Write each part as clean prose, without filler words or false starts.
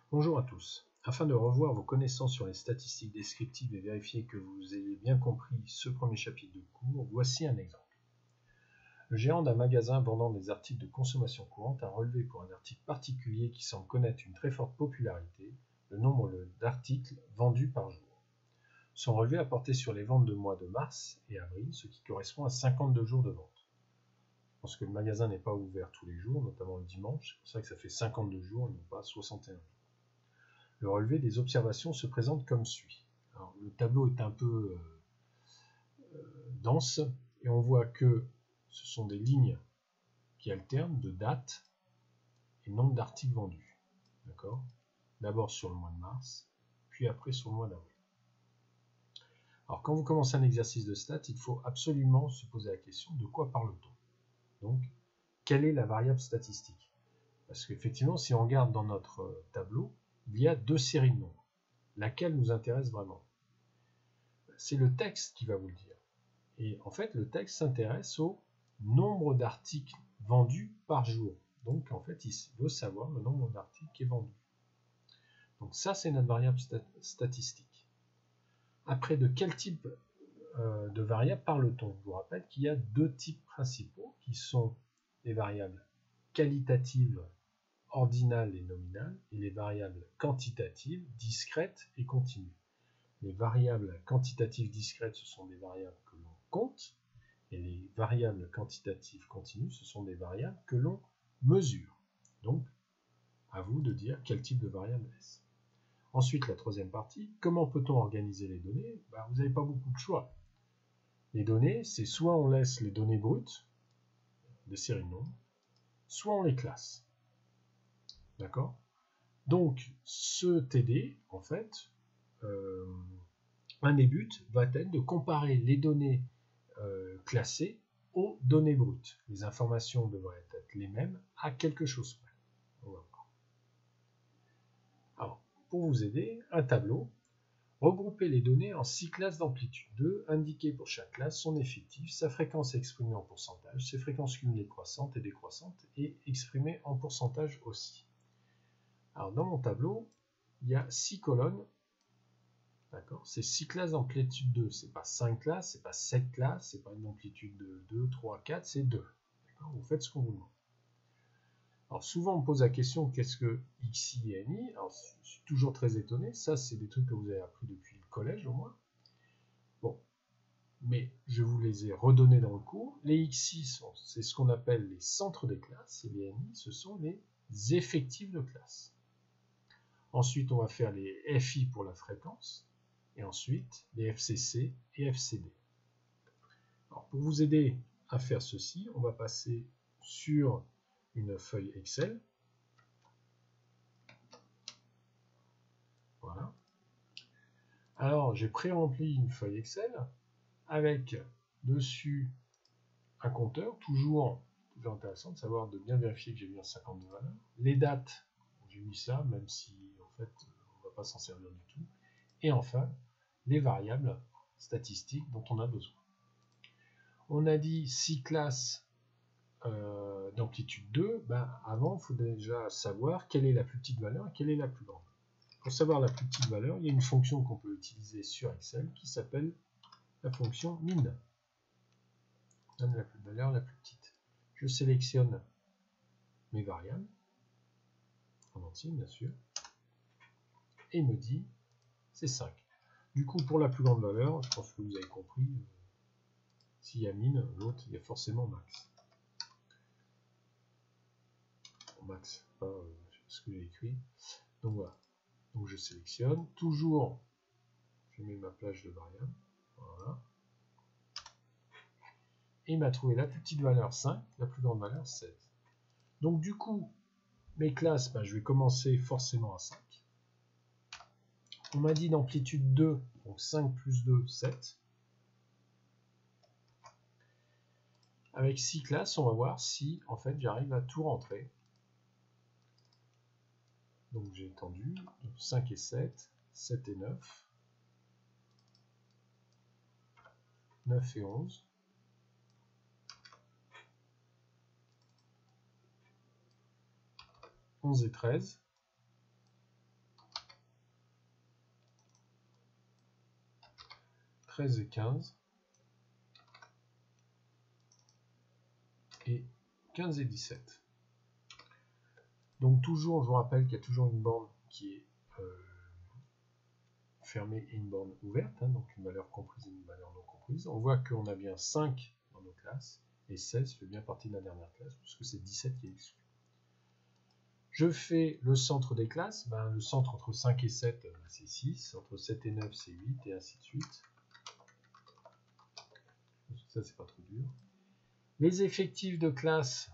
Bonjour à tous. Afin de revoir vos connaissances sur les statistiques descriptives et vérifier que vous ayez bien compris ce premier chapitre de cours, voici un exemple. Le gérant d'un magasin vendant des articles de consommation courante a relevé pour un article particulier qui semble connaître une très forte popularité le nombre d'articles vendus par jour. Son relevé a porté sur les ventes de mois de mars et avril, ce qui correspond à 52 jours de vente. Je pense que le magasin n'est pas ouvert tous les jours, notamment le dimanche, c'est pour ça que ça fait 52 jours et non pas 61 jours. Le relevé des observations se présente comme suit. Alors, le tableau est un peu dense et on voit que ce sont des lignes qui alternent de date et nombre d'articles vendus. D'accord ? D'abord sur le mois de mars, puis après sur le mois d'avril. Alors quand vous commencez un exercice de stats, il faut absolument se poser la question de quoi parle-t-on ? Donc, quelle est la variable statistique ? Parce qu'effectivement, si on regarde dans notre tableau, il y a deux séries de nombres. Laquelle nous intéresse vraiment ? C'est le texte qui va vous le dire. Et en fait, le texte s'intéresse au nombre d'articles vendus par jour. Donc, en fait, il veut savoir le nombre d'articles qui est vendu. Donc ça, c'est notre variable statistique. Après, de quel type de variable parle-t-on ? Je vous rappelle qu'il y a deux types principaux qui sont les variables qualitatives ordinales et nominales et les variables quantitatives discrètes et continues. Les variables quantitatives discrètes, ce sont des variables que l'on compte, et les variables quantitatives continues, ce sont des variables que l'on mesure. Donc, à vous de dire quel type de variable est-ce. Ensuite, la troisième partie, comment peut-on organiser les données ? Vous n'avez pas beaucoup de choix. Les données, c'est soit on laisse les données brutes, des séries de nombres, soit on les classe. D'accord ? Donc, ce TD, en fait, un des buts va être de comparer les données classées aux données brutes. Les informations devraient être les mêmes à quelque chose près. On va voir. Alors, pour vous aider, un tableau. Regroupez les données en 6 classes d'amplitude 2, indiquez pour chaque classe son effectif, sa fréquence exprimée en pourcentage, ses fréquences cumulées croissantes et décroissantes, et exprimées en pourcentage aussi. Alors, dans mon tableau, il y a 6 colonnes. D'accord ? C'est 6 classes d'amplitude 2, c'est pas 5 classes, c'est pas 7 classes, c'est pas une amplitude de 2, 3, 4, c'est 2. D'accord ? Vous faites ce qu'on vous demande. Alors souvent on me pose la question qu'est-ce que XI et NI ? Alors je suis toujours très étonné, ça c'est des trucs que vous avez appris depuis le collège au moins. Bon, mais je vous les ai redonnés dans le cours. Les XI, c'est ce qu'on appelle les centres des classes, et les NI, ce sont les effectifs de classe. Ensuite on va faire les FI pour la fréquence, et ensuite les FCC et FCD. Alors pour vous aider à faire ceci, on va passer sur une feuille Excel. Voilà. Alors j'ai pré-rempli une feuille Excel avec dessus un compteur, toujours intéressant de savoir, de bien vérifier que j'ai bien 52 valeurs. Les dates, j'ai mis ça, même si en fait on ne va pas s'en servir du tout. Et enfin, les variables statistiques dont on a besoin. On a dit 6 classes d'amplitude 2, avant il faut déjà savoir quelle est la plus petite valeur et quelle est la plus grande. Pour savoir la plus petite valeur, il y a une fonction qu'on peut utiliser sur Excel qui s'appelle la fonction min. Donne la valeur la plus petite. Je sélectionne mes variables, en entier bien sûr, et il me dit c'est 5. Du coup, pour la plus grande valeur, je pense que vous avez compris, s'il y a min, l'autre, il y a forcément max. Max, pas ce que j'ai écrit. Donc voilà. Donc je sélectionne. Toujours, je mets ma plage de variables. Voilà. Et il m'a trouvé la plus petite valeur 5, la plus grande valeur 16. Donc du coup, mes classes, je vais commencer forcément à 5. On m'a dit d'amplitude 2, donc 5 plus 2, 7. Avec 6 classes, on va voir si en fait j'arrive à tout rentrer. Donc j'ai étendu 5 et 7, 7 et 9, 9 et 11, 11 et 13, 13 et 15. Et 15 et 17. Donc toujours, je vous rappelle qu'il y a toujours une borne qui est fermée et une borne ouverte, hein, donc une valeur comprise et une valeur non comprise. On voit qu'on a bien 5 dans nos classes, et 16 fait bien partie de la dernière classe, puisque c'est 17 qui est exclu. Je fais le centre des classes, le centre entre 5 et 7, c'est 6, entre 7 et 9, c'est 8, et ainsi de suite. Ça, c'est pas trop dur. Les effectifs de classe,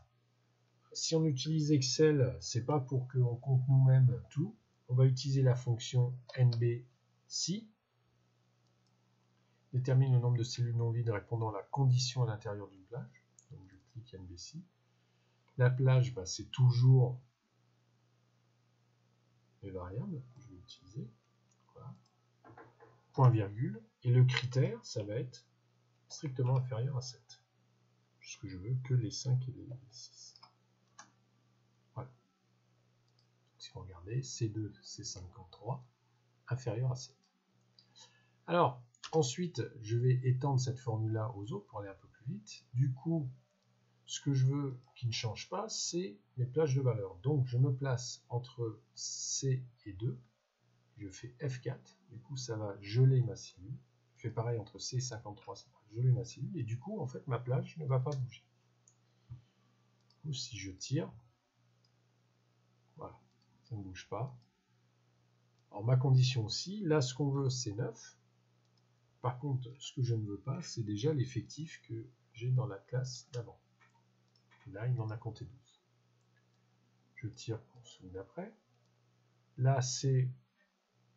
si on utilise Excel, c'est pas pour qu'on compte nous-mêmes tout. On va utiliser la fonction NBC. Détermine le nombre de cellules non vides répondant à la condition à l'intérieur d'une plage. Donc je clique NBC. La plage, c'est toujours les variables que je vais utiliser. Voilà. Point virgule. Et le critère, ça va être strictement inférieur à 7. Puisque je veux que les 5 et les 6. Voilà. Si vous regardez, C2, c'est 53, inférieur à 7. Alors, ensuite, je vais étendre cette formule-là aux autres pour aller un peu plus vite. Du coup, ce que je veux qui ne change pas, c'est mes plages de valeur. Donc, je me place entre C et 2. Je fais F4. Du coup, ça va geler ma cellule. Je fais pareil entre C et 53, ça va geler ma cellule. Et du coup, en fait, ma plage ne va pas bouger. Du coup, si je tire, voilà, ça ne bouge pas. Alors, ma condition aussi, là, ce qu'on veut, c'est 9. Par contre, ce que je ne veux pas, c'est déjà l'effectif que j'ai dans la classe d'avant. Là, il m'en a compté 12. Je tire pour celui d'après. Là, c'est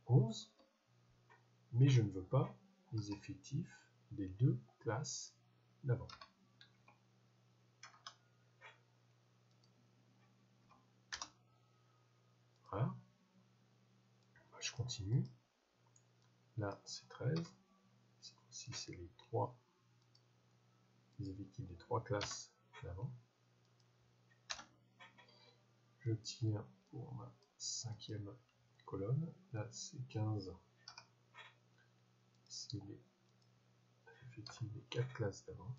11. Mais je ne veux pas les effectifs des deux classes d'avant. Voilà. Je continue. Là, c'est 13. Cette fois-ci, c'est les effectifs des trois classes d'avant. Je tire pour ma cinquième colonne. Là, c'est 15. C'est les effectifs des 4 classes d'avant.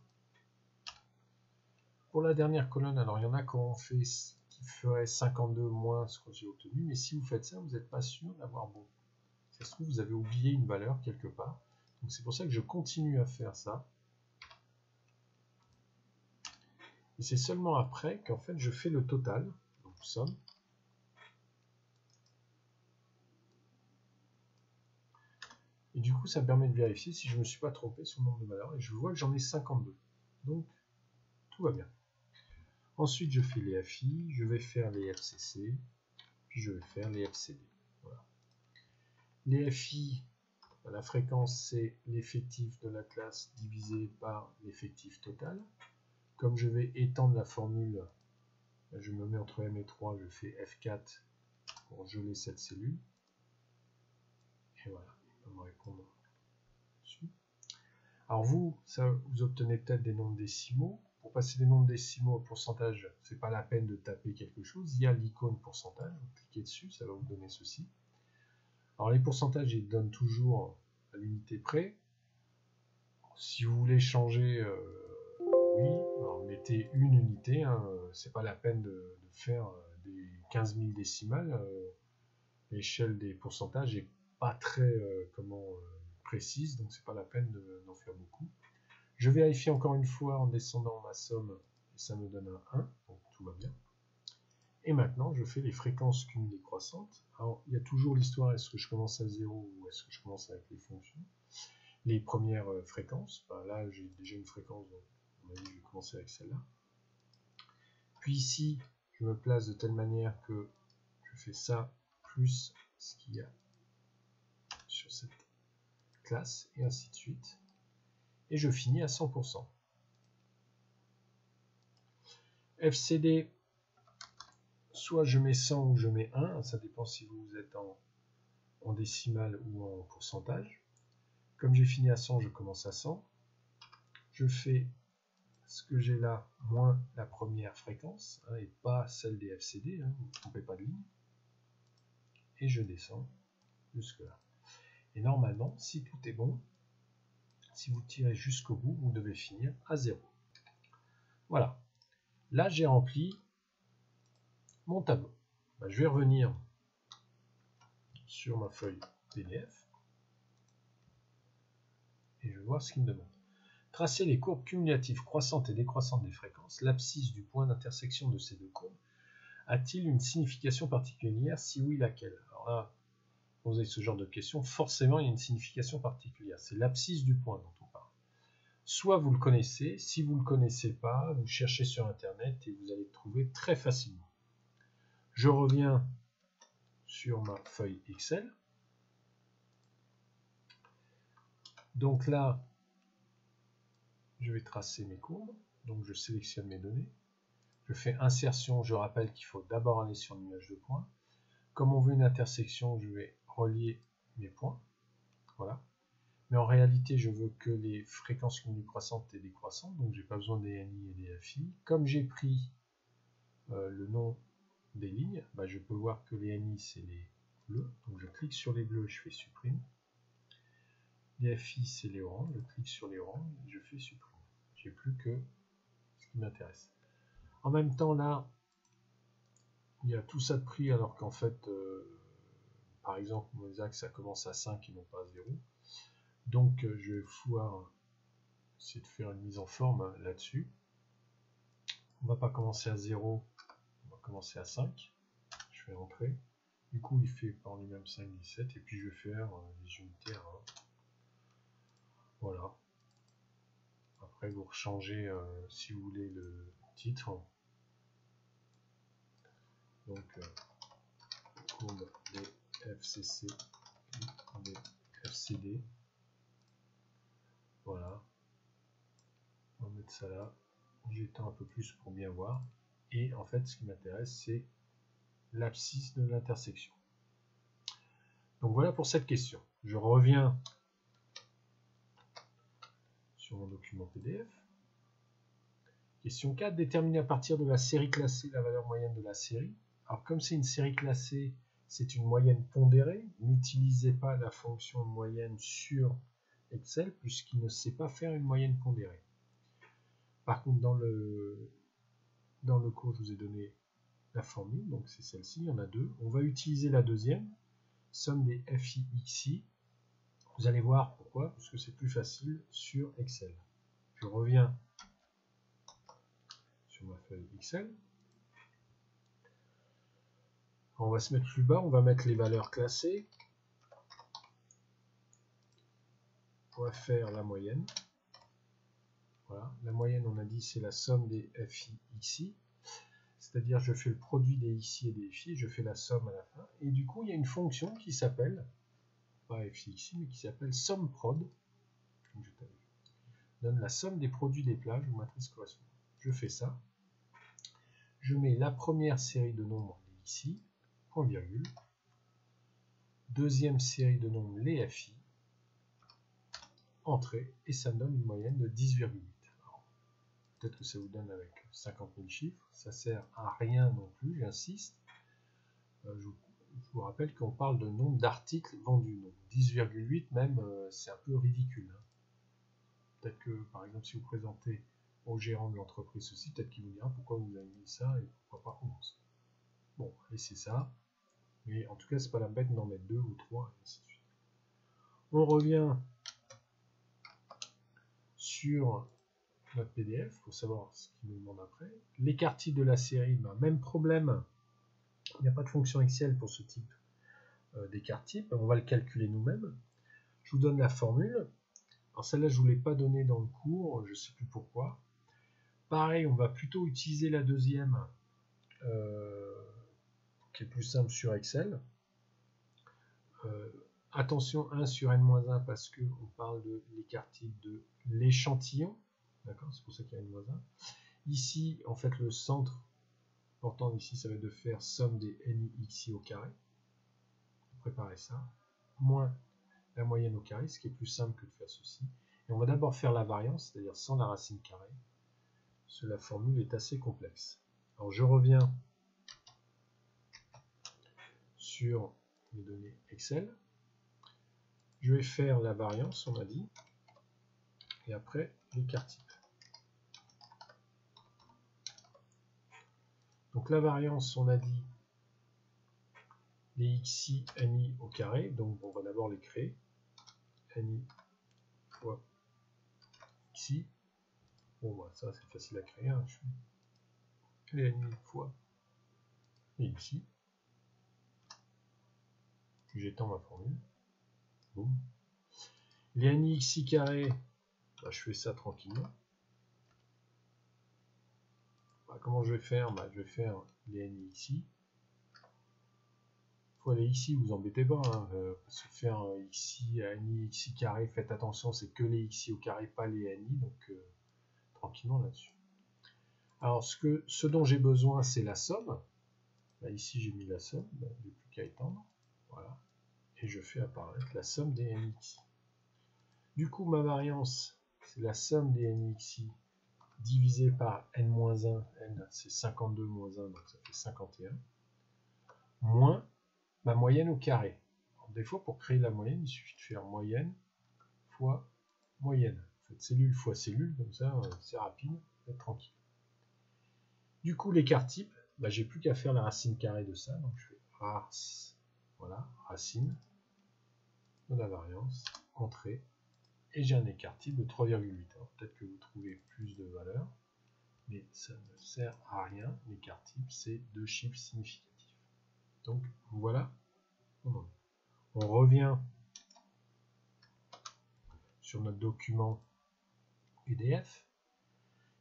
Pour la dernière colonne, alors il y en a qui ferait 52 moins ce que j'ai obtenu, mais si vous faites ça, vous n'êtes pas sûr d'avoir bon. Ça se trouve, vous avez oublié une valeur quelque part. Donc c'est pour ça que je continue à faire ça. Et c'est seulement après qu'en fait je fais le total, donc somme. Et du coup, ça me permet de vérifier si je ne me suis pas trompé sur le nombre de valeurs. Et je vois que j'en ai 52. Donc, tout va bien. Ensuite, je fais les FI, je vais faire les FCC, puis je vais faire les FCD. Voilà. Les FI, la fréquence, c'est l'effectif de la classe divisé par l'effectif total. Comme je vais étendre la formule, je me mets entre M et 3, je fais F4 pour geler cette cellule. Et voilà, il peut me répondre dessus. Alors vous obtenez peut-être des nombres décimaux. Pour passer des nombres décimaux au pourcentage, c'est pas la peine de taper quelque chose. Il y a l'icône pourcentage, vous cliquez dessus, ça va vous donner ceci. Alors les pourcentages, ils donnent toujours à l'unité près. Si vous voulez changer, oui, alors mettez une unité, hein, c'est pas la peine de faire des 15 000 décimales. L'échelle des pourcentages n'est pas très précise, donc c'est pas la peine d'en faire beaucoup. Je vérifie encore une fois en descendant ma somme, et ça me donne un 1, donc tout va bien. Et maintenant, je fais les fréquences cumulées croissantes. Alors, il y a toujours l'histoire, est-ce que je commence à 0 ou est-ce que je commence avec les fonctions. Les premières fréquences, là j'ai déjà une fréquence, donc on m'a dit je vais commencer avec celle-là. Puis ici, je me place de telle manière que je fais ça plus ce qu'il y a sur cette classe, et ainsi de suite. Et je finis à 100%. FCD, soit je mets 100 ou je mets 1, ça dépend si vous êtes en décimale ou en pourcentage. Comme j'ai fini à 100, je commence à 100. Je fais ce que j'ai là, moins la première fréquence, hein, et pas celle des FCD, hein, vous ne trompez pas de ligne. Et je descends jusque là. Et normalement, si tout est bon, Si vous tirez jusqu'au bout, vous devez finir à 0. Voilà. Là, j'ai rempli mon tableau. Ben, je vais revenir sur ma feuille PDF et je vais voir ce qu'il me demande. Tracer les courbes cumulatives croissantes et décroissantes des fréquences. L'abscisse du point d'intersection de ces deux courbes a-t-il une signification particulière? Si oui, laquelle? Alors là, quand vous avez ce genre de questions, forcément, il y a une signification particulière. C'est l'abscisse du point dont on parle. Soit vous le connaissez, si vous ne le connaissez pas, vous cherchez sur Internet et vous allez le trouver très facilement. Je reviens sur ma feuille Excel. Donc là, je vais tracer mes courbes. Donc je sélectionne mes données. Je fais insertion. Je rappelle qu'il faut d'abord aller sur l'image de points. Comme on veut une intersection, je vais relier mes points. Voilà. Mais en réalité, je veux que les fréquences cumulatives croissantes et décroissantes. Donc j'ai pas besoin des NI et des FI. Comme j'ai pris le nom des lignes, bah, je peux voir que les NI c'est les bleus. Donc je clique sur les bleus, je fais supprime. Les FI c'est les oranges, je clique sur les oranges et je fais supprime. J'ai plus que ce qui m'intéresse. En même temps là, il y a tout ça de pris alors qu'en fait, par exemple, mes axes ça commence à 5 et non pas à 0. Donc je vais pouvoir essayer de faire une mise en forme là-dessus. On va pas commencer à 0, on va commencer à 5. Je fais entrer. Du coup, il fait par lui-même 5, 17. Et puis je vais faire les unités à 1. Voilà. Après, vous rechangez si vous voulez le titre. Donc, courbe des FCC, des FCD. Voilà. On va mettre ça là. J'étends un peu plus pour bien voir. Et en fait, ce qui m'intéresse, c'est l'abscisse de l'intersection. Donc voilà pour cette question. Je reviens sur mon document PDF. Question 4. Déterminer à partir de la série classée la valeur moyenne de la série. Alors comme c'est une série classée, c'est une moyenne pondérée. N'utilisez pas la fonction moyenne sur Excel puisqu'il ne sait pas faire une moyenne pondérée. Par contre, dans le cours, je vous ai donné la formule, donc c'est celle-ci, il y en a deux. On va utiliser la deuxième, somme des FI/XI. Vous allez voir pourquoi, parce que c'est plus facile sur Excel. Je reviens sur ma feuille Excel. On va se mettre plus bas, on va mettre les valeurs classées. On va faire la moyenne. Voilà, la moyenne, on a dit, c'est la somme des FI/XI. C'est-à-dire, je fais le produit des XI et des FI, je fais la somme à la fin. Et du coup, il y a une fonction qui s'appelle, pas FI/XI, mais qui s'appelle SUMPROD. Donc, je donne la somme des produits des plages ou matrice correspondante. Je fais ça. Je mets la première série de nombres, les XI, point virgule. Deuxième série de nombres, les FI. Entrée, et ça me donne une moyenne de 10,8. Peut-être que ça vous donne avec 50 000 chiffres, ça sert à rien non plus, j'insiste. Je vous rappelle qu'on parle de nombre d'articles vendus, donc 10,8 même, c'est un peu ridicule. Hein. Peut-être que, par exemple, si vous présentez au gérant de l'entreprise ceci, peut-être qu'il vous dira pourquoi vous avez mis ça et pourquoi pas 11. Bon, laissez ça, mais en tout cas, c'est pas la bête d'en mettre 2 ou 3, et ainsi de suite. On revient sur notre PDF pour savoir ce qu'il nous demande après. L'écart type de la série, ben, même problème. Il n'y a pas de fonction Excel pour ce type d'écart type. On va le calculer nous-mêmes. Je vous donne la formule. Alors celle-là, je ne vous l'ai pas donnée dans le cours. Je ne sais plus pourquoi. Pareil, on va plutôt utiliser la deuxième qui est plus simple sur Excel. Attention 1 sur n-1 parce qu'on parle de l'écart type de l'échantillon. D'accord, c'est pour ça qu'il y a n-1. Ici, en fait, le centre important ici, ça va être de faire somme des NI/XI au carré. Préparer ça. Moins la moyenne au carré, ce qui est plus simple que de faire ceci. Et on va d'abord faire la variance, c'est-à-dire sans la racine carrée. Parce que la formule est assez complexe. Alors je reviens sur les données Excel. Je vais faire la variance, on a dit. et après l'écart type. Donc la variance, on a dit les xi, ni au carré, donc on va d'abord les créer. Ni fois xi. Bon, bah, ça c'est facile à créer. Hein. Les ni fois les xi. Puis j'étends ma formule. Boum. Les ni xi carré, bah, je fais ça tranquillement. Bah, comment je vais faire? Bah, je vais faire les ni xi. Fois les xi, vous embêtez pas. Hein. Se faire xi, ni xi carré, faites attention, c'est que les xi au carré, pas les ni. Donc tranquillement là-dessus. Alors ce dont j'ai besoin, c'est la somme. Là, ici j'ai mis la somme, bah, j'ai plus qu'à étendre. Voilà. Et je fais apparaître la somme des nxi. Du coup, ma variance, c'est la somme des nxi divisé par n-1. N, c'est 52 moins 1, donc ça fait 51. Moins ma moyenne au carré. Alors, des fois, pour créer la moyenne, il suffit de faire moyenne fois moyenne. Faites cellule fois cellule, comme ça, c'est rapide, vous êtes tranquille. Du coup, l'écart type, bah, j'ai plus qu'à faire la racine carrée de ça. Donc, je fais voilà, racine de la variance, entrée, et j'ai un écart type de 3,8. Alors, peut-être que vous trouvez plus de valeurs, mais ça ne sert à rien. L'écart type, c'est 2 chiffres significatifs. Donc, voilà. On revient sur notre document PDF.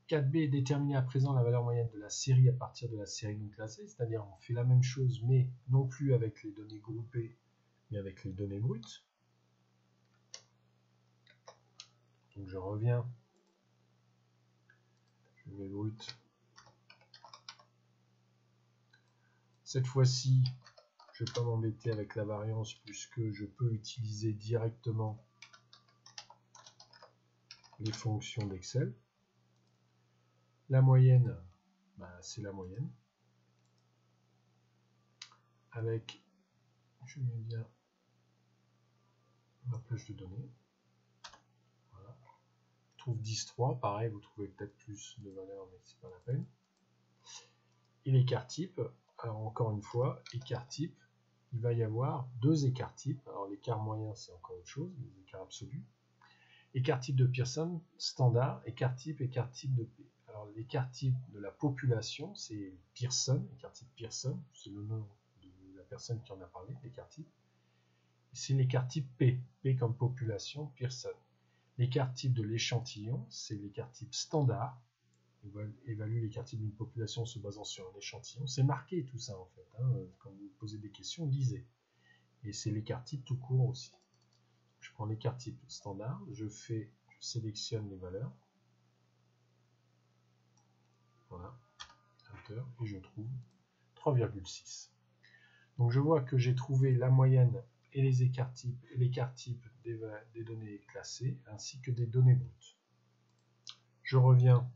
4b, déterminer à présent la valeur moyenne de la série à partir de la série non classée, c'est-à-dire on fait la même chose, mais non plus avec les données groupées, mais avec les données brutes. Donc je reviens, je mets brut. Cette fois-ci, je ne vais pas m'embêter avec la variance puisque je peux utiliser directement les fonctions d'Excel. La moyenne, bah, c'est la moyenne. Avec, je mets bien ma plage de données. Voilà. Je trouve 10,3, pareil, vous trouvez peut-être plus de valeur, mais c'est pas la peine. Et l'écart type, alors encore une fois, écart type, il va y avoir 2 écarts types. Alors l'écart moyen, c'est encore autre chose, les écarts absolus. Écart type de Pearson, standard, écart type de P. Alors l'écart type de la population, c'est Pearson, écart type Pearson, c'est le nom de la personne qui en a parlé, l'écart type. C'est l'écart type P, P comme population, Pearson. L'écart type de l'échantillon, c'est l'écart type standard. On va évaluer l'écart type d'une population se basant sur un échantillon. C'est marqué tout ça en fait. Hein. Quand vous posez des questions, lisez. Et c'est l'écart type tout court aussi. Je prends l'écart type standard, je sélectionne les valeurs. Voilà, Enter, et je trouve 3,6. Donc je vois que j'ai trouvé la moyenne et les écarts types et l'écart type des données classées ainsi que des données brutes. Je reviens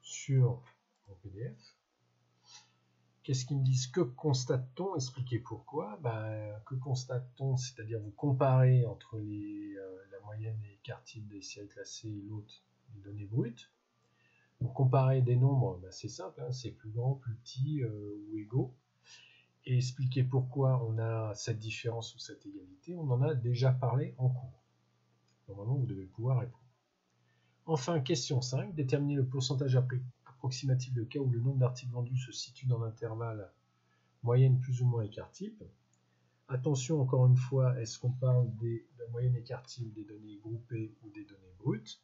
sur mon PDF. Qu'est-ce qu'ils me disent? Que constate-t-on? Expliquez pourquoi. Que constate-t-on? C'est-à-dire vous comparez entre la moyenne et l'écart type des séries classées et l'autre, les données brutes. Donc comparer des nombres, c'est simple, hein, c'est plus grand, plus petit ou égaux. Et expliquer pourquoi on a cette différence ou cette égalité, on en a déjà parlé en cours. Normalement, vous devez pouvoir répondre. Enfin, question 5, déterminer le pourcentage approximatif de cas où le nombre d'articles vendus se situe dans l'intervalle moyenne plus ou moins écart type. Attention, encore une fois, est-ce qu'on parle de la moyenne écart type des données groupées ou des données brutes?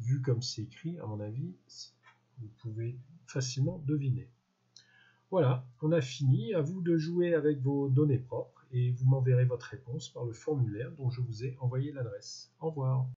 Vu comme c'est écrit, à mon avis, vous pouvez facilement deviner. Voilà, on a fini. À vous de jouer avec vos données propres et vous m'enverrez votre réponse par le formulaire dont je vous ai envoyé l'adresse. Au revoir.